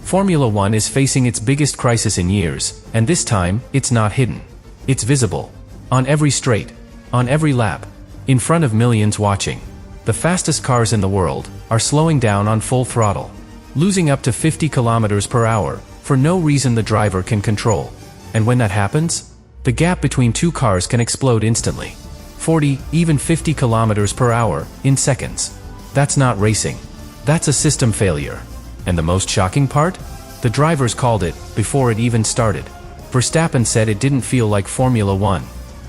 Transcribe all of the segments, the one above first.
Formula One is facing its biggest crisis in years, and this time, it's not hidden. It's visible. On every straight. On every lap. In front of millions watching. The fastest cars in the world are slowing down on full throttle. Losing up to 50 kilometers per hour, for no reason the driver can control. And when that happens, the gap between two cars can explode instantly. 40, even 50 kilometers per hour, in seconds. That's not racing. That's a system failure. And the most shocking part? The drivers called it, before it even started. Verstappen said it didn't feel like Formula One.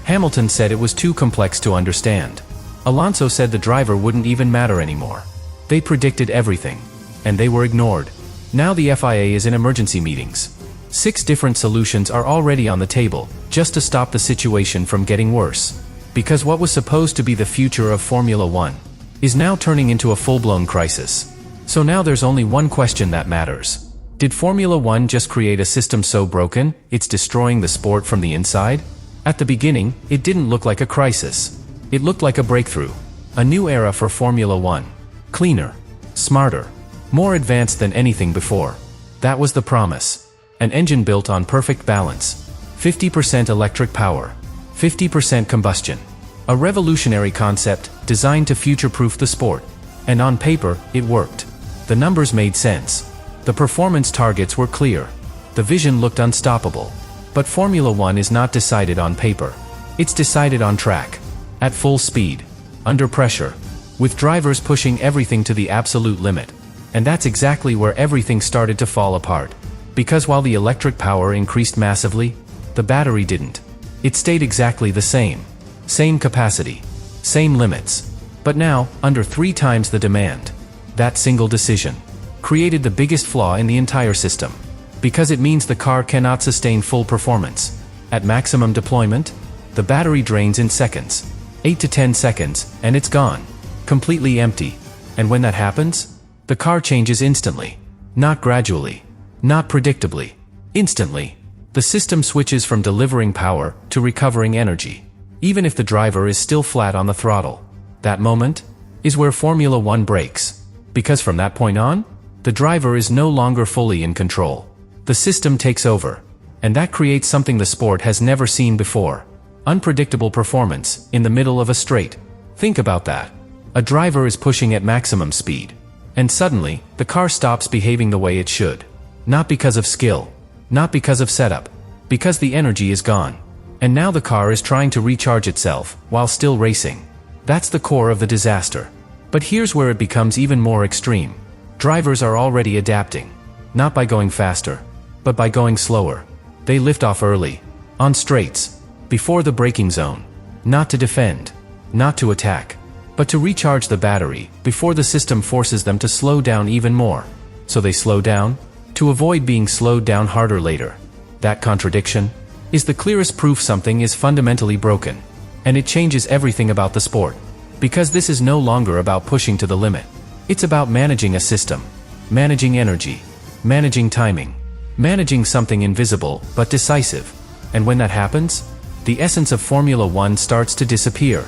Hamilton said it was too complex to understand. Alonso said the driver wouldn't even matter anymore. They predicted everything. And they were ignored. Now the FIA is in emergency meetings. 6 different solutions are already on the table, just to stop the situation from getting worse. Because what was supposed to be the future of Formula One is now turning into a full-blown crisis. So now there's only one question that matters. Did Formula One just create a system so broken, it's destroying the sport from the inside? At the beginning, it didn't look like a crisis. It looked like a breakthrough. A new era for Formula One. Cleaner. Smarter. More advanced than anything before. That was the promise. An engine built on perfect balance. 50% electric power. 50% combustion. A revolutionary concept, designed to future-proof the sport. And on paper, it worked. The numbers made sense. The performance targets were clear. The vision looked unstoppable. But Formula One is not decided on paper. It's decided on track. At full speed. Under pressure. With drivers pushing everything to the absolute limit. And that's exactly where everything started to fall apart. Because while the electric power increased massively, the battery didn't. It stayed exactly the same. Same capacity. Same limits. But now, under 3 times the demand. That single decision created the biggest flaw in the entire system. Because it means the car cannot sustain full performance. At maximum deployment, the battery drains in seconds. 8 to 10 seconds, and it's gone. Completely empty. And when that happens, the car changes instantly. Not gradually. Not predictably. Instantly. The system switches from delivering power to recovering energy. Even if the driver is still flat on the throttle. That moment is where Formula One breaks. Because from that point on, the driver is no longer fully in control. The system takes over. And that creates something the sport has never seen before. Unpredictable performance in the middle of a straight. Think about that. A driver is pushing at maximum speed. And suddenly, the car stops behaving the way it should. Not because of skill. Not because of setup. Because the energy is gone. And now the car is trying to recharge itself, while still racing. That's the core of the disaster. But here's where it becomes even more extreme. Drivers are already adapting. Not by going faster, but by going slower. They lift off early. On straights. Before the braking zone. Not to defend. Not to attack. But to recharge the battery, before the system forces them to slow down even more. So they slow down, to avoid being slowed down harder later. That contradiction is the clearest proof something is fundamentally broken. And it changes everything about the sport. Because this is no longer about pushing to the limit. It's about managing a system. Managing energy. Managing timing. Managing something invisible, but decisive. And when that happens, the essence of Formula One starts to disappear.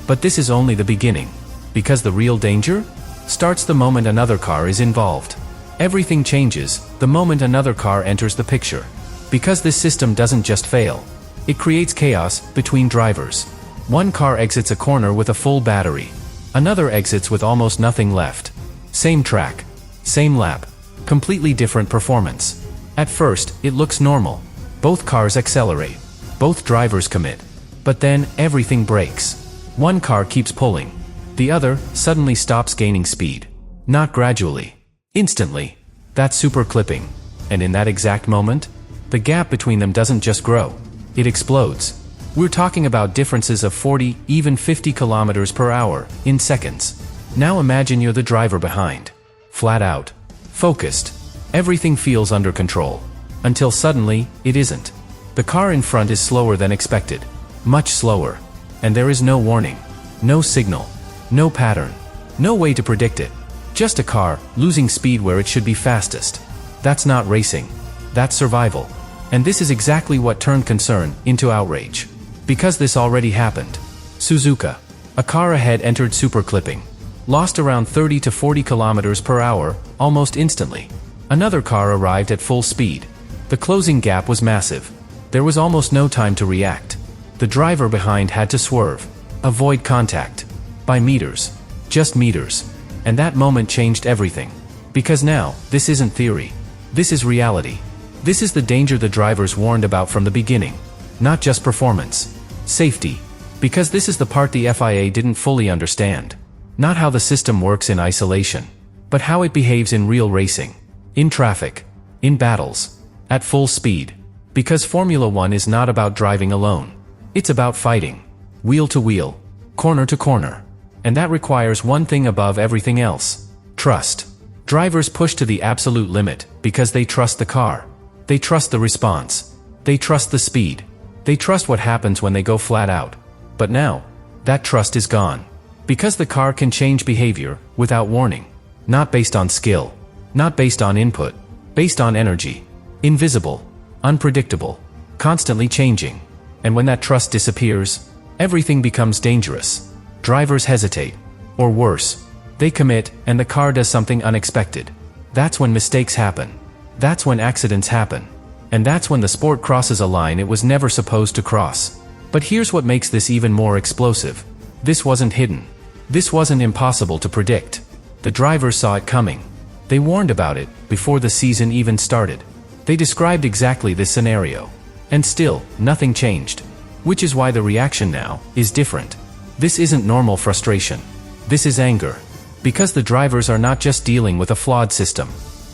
But this is only the beginning. Because the real danger starts the moment another car is involved. Everything changes the moment another car enters the picture. Because this system doesn't just fail. It creates chaos between drivers. One car exits a corner with a full battery. Another exits with almost nothing left. Same track. Same lap. Completely different performance. At first, it looks normal. Both cars accelerate. Both drivers commit. But then, everything breaks. One car keeps pulling. The other suddenly stops gaining speed. Not gradually. Instantly. That's super clipping. And in that exact moment, the gap between them doesn't just grow. It explodes. We're talking about differences of 40, even 50 kilometers per hour, in seconds. Now imagine you're the driver behind. Flat out. Focused. Everything feels under control. Until suddenly, it isn't. The car in front is slower than expected. Much slower. And there is no warning. No signal. No pattern. No way to predict it. Just a car, losing speed where it should be fastest. That's not racing. That's survival. And this is exactly what turned concern into outrage. Because this already happened. Suzuka. A car ahead entered super clipping. Lost around 30 to 40 kilometers per hour, almost instantly. Another car arrived at full speed. The closing gap was massive. There was almost no time to react. The driver behind had to swerve, avoid contact. By meters. Just meters. And that moment changed everything. Because now, this isn't theory. This is reality. This is the danger the drivers warned about from the beginning. Not just performance. Safety. Because this is the part the FIA didn't fully understand. Not how the system works in isolation, but how it behaves in real racing. In traffic. In battles. At full speed. Because Formula One is not about driving alone. It's about fighting. Wheel to wheel. Corner to corner. And that requires one thing above everything else. Trust. Drivers push to the absolute limit because they trust the car. They trust the response. They trust the speed. They trust what happens when they go flat out. But now, that trust is gone. Because the car can change behavior without warning. Not based on skill. Not based on input. Based on energy. Invisible. Unpredictable. Constantly changing. And when that trust disappears, everything becomes dangerous. Drivers hesitate. Or worse, they commit and the car does something unexpected. That's when mistakes happen. That's when accidents happen. And that's when the sport crosses a line it was never supposed to cross. But here's what makes this even more explosive. This wasn't hidden. This wasn't impossible to predict. The drivers saw it coming. They warned about it before the season even started. They described exactly this scenario. And still, nothing changed. Which is why the reaction now is different. This isn't normal frustration. This is anger. Because the drivers are not just dealing with a flawed system.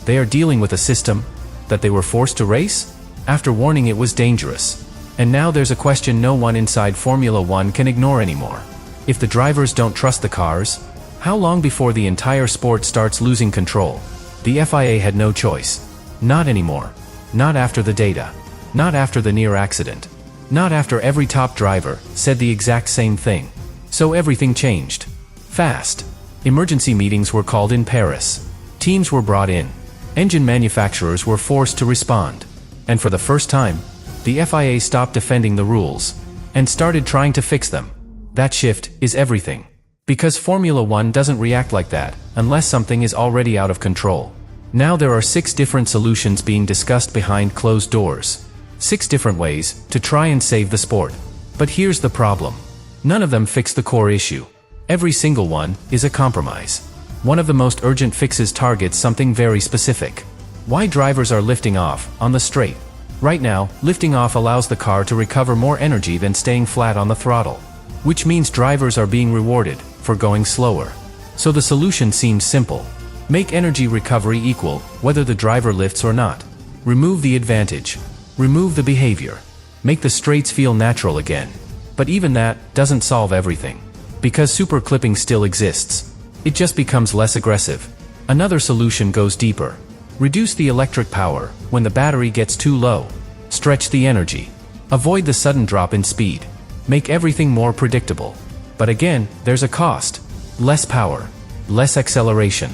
They are dealing with a system that they were forced to race after warning it was dangerous. And now there's a question no one inside Formula One can ignore anymore. If the drivers don't trust the cars, how long before the entire sport starts losing control? The FIA had no choice. Not anymore. Not after the data. Not after the near accident. Not after every top driver said the exact same thing. So everything changed. Fast. Emergency meetings were called in Paris. Teams were brought in. Engine manufacturers were forced to respond. And for the first time, the FIA stopped defending the rules and started trying to fix them. That shift is everything. Because Formula One doesn't react like that unless something is already out of control. Now there are 6 different solutions being discussed behind closed doors. 6 different ways to try and save the sport. But here's the problem. None of them fix the core issue. Every single one is a compromise. One of the most urgent fixes targets something very specific. Why drivers are lifting off on the straight. Right now, lifting off allows the car to recover more energy than staying flat on the throttle. Which means drivers are being rewarded for going slower. So the solution seems simple. Make energy recovery equal, whether the driver lifts or not. Remove the advantage. Remove the behavior. Make the straights feel natural again. But even that doesn't solve everything. Because super clipping still exists. It just becomes less aggressive. Another solution goes deeper. Reduce the electric power when the battery gets too low. Stretch the energy. Avoid the sudden drop in speed. Make everything more predictable. But again, there's a cost. Less power. Less acceleration.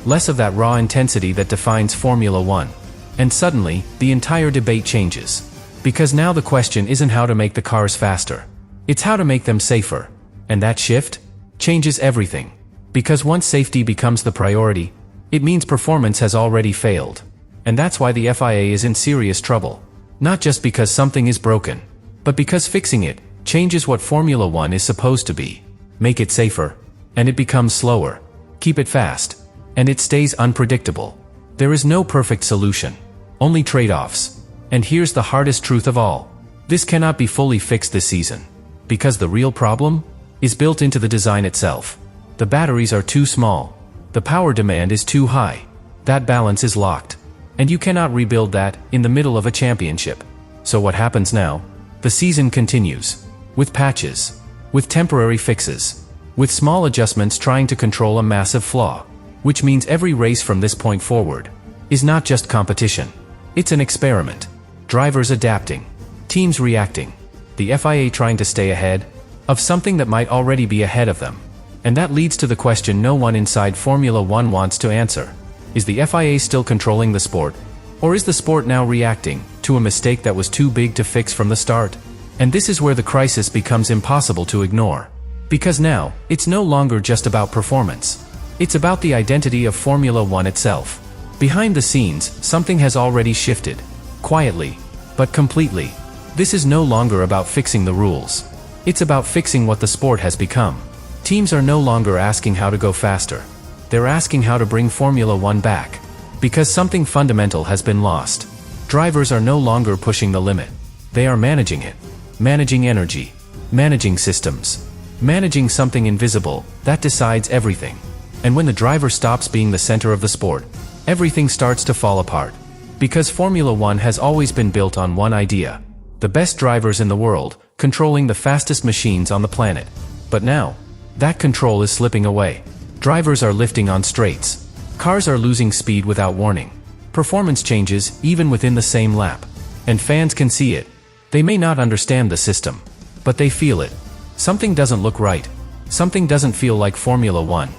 Less of that raw intensity that defines Formula One. And suddenly, the entire debate changes. Because now the question isn't how to make the cars faster. It's how to make them safer. And that shift changes everything. Because once safety becomes the priority, it means performance has already failed. And that's why the FIA is in serious trouble. Not just because something is broken, but because fixing it changes what Formula One is supposed to be. Make it safer, and it becomes slower. Keep it fast, and it stays unpredictable. There is no perfect solution, only trade-offs. And here's the hardest truth of all. This cannot be fully fixed this season. Because the real problem is built into the design itself. The batteries are too small. The power demand is too high. That balance is locked. And you cannot rebuild that in the middle of a championship. So what happens now? The season continues. With patches. With temporary fixes. With small adjustments trying to control a massive flaw. Which means every race from this point forward is not just competition. It's an experiment. Drivers adapting. Teams reacting. The FIA trying to stay ahead of something that might already be ahead of them. And that leads to the question no one inside Formula One wants to answer. Is the FIA still controlling the sport? Or is the sport now reacting to a mistake that was too big to fix from the start? And this is where the crisis becomes impossible to ignore. Because now, it's no longer just about performance. It's about the identity of Formula One itself. Behind the scenes, something has already shifted. Quietly, but completely. This is no longer about fixing the rules. It's about fixing what the sport has become. Teams are no longer asking how to go faster. They're asking how to bring Formula One back. Because something fundamental has been lost. Drivers are no longer pushing the limit. They are managing it. Managing energy. Managing systems. Managing something invisible that decides everything. And when the driver stops being the center of the sport, everything starts to fall apart. Because Formula One has always been built on one idea. The best drivers in the world, controlling the fastest machines on the planet. But now, that control is slipping away. Drivers are lifting on straights. Cars are losing speed without warning. Performance changes even within the same lap. And fans can see it. They may not understand the system, but they feel it. Something doesn't look right. Something doesn't feel like Formula One.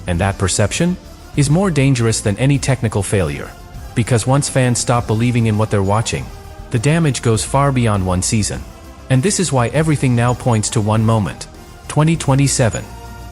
And that perception is more dangerous than any technical failure. Because once fans stop believing in what they're watching, the damage goes far beyond one season. And this is why everything now points to one moment. 2027.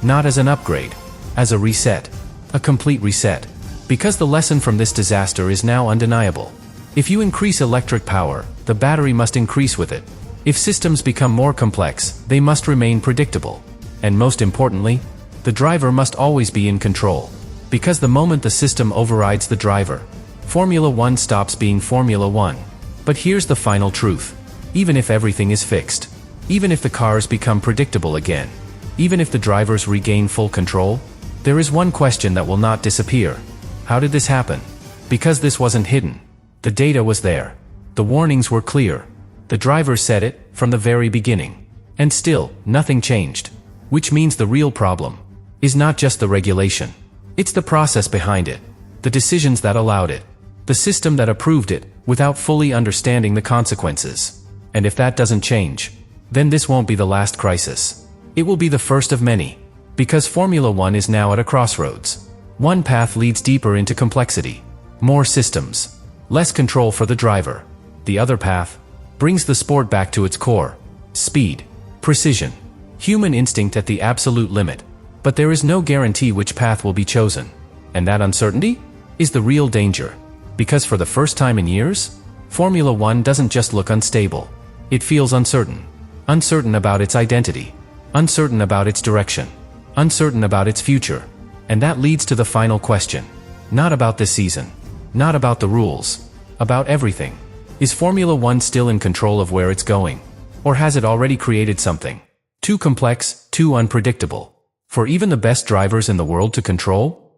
Not as an upgrade. As a reset. A complete reset. Because the lesson from this disaster is now undeniable. If you increase electric power, the battery must increase with it. If systems become more complex, they must remain predictable. And most importantly, the driver must always be in control. Because the moment the system overrides the driver, Formula One stops being Formula One. But here's the final truth. Even if everything is fixed, even if the cars become predictable again, even if the drivers regain full control, there is one question that will not disappear. How did this happen? Because this wasn't hidden. The data was there. The warnings were clear. The drivers said it from the very beginning. And still, nothing changed. Which means the real problem is not just the regulation. It's the process behind it. The decisions that allowed it. The system that approved it, without fully understanding the consequences. And if that doesn't change, then this won't be the last crisis. It will be the first of many. Because Formula One is now at a crossroads. One path leads deeper into complexity. More systems. Less control for the driver. The other path brings the sport back to its core. Speed. Precision. Human instinct at the absolute limit. But there is no guarantee which path will be chosen. And that uncertainty is the real danger. Because for the first time in years, Formula One doesn't just look unstable. It feels uncertain. Uncertain about its identity. Uncertain about its direction. Uncertain about its future. And that leads to the final question. Not about this season. Not about the rules. About everything. Is Formula One still in control of where it's going? Or has it already created something too complex, too unpredictable for even the best drivers in the world to control?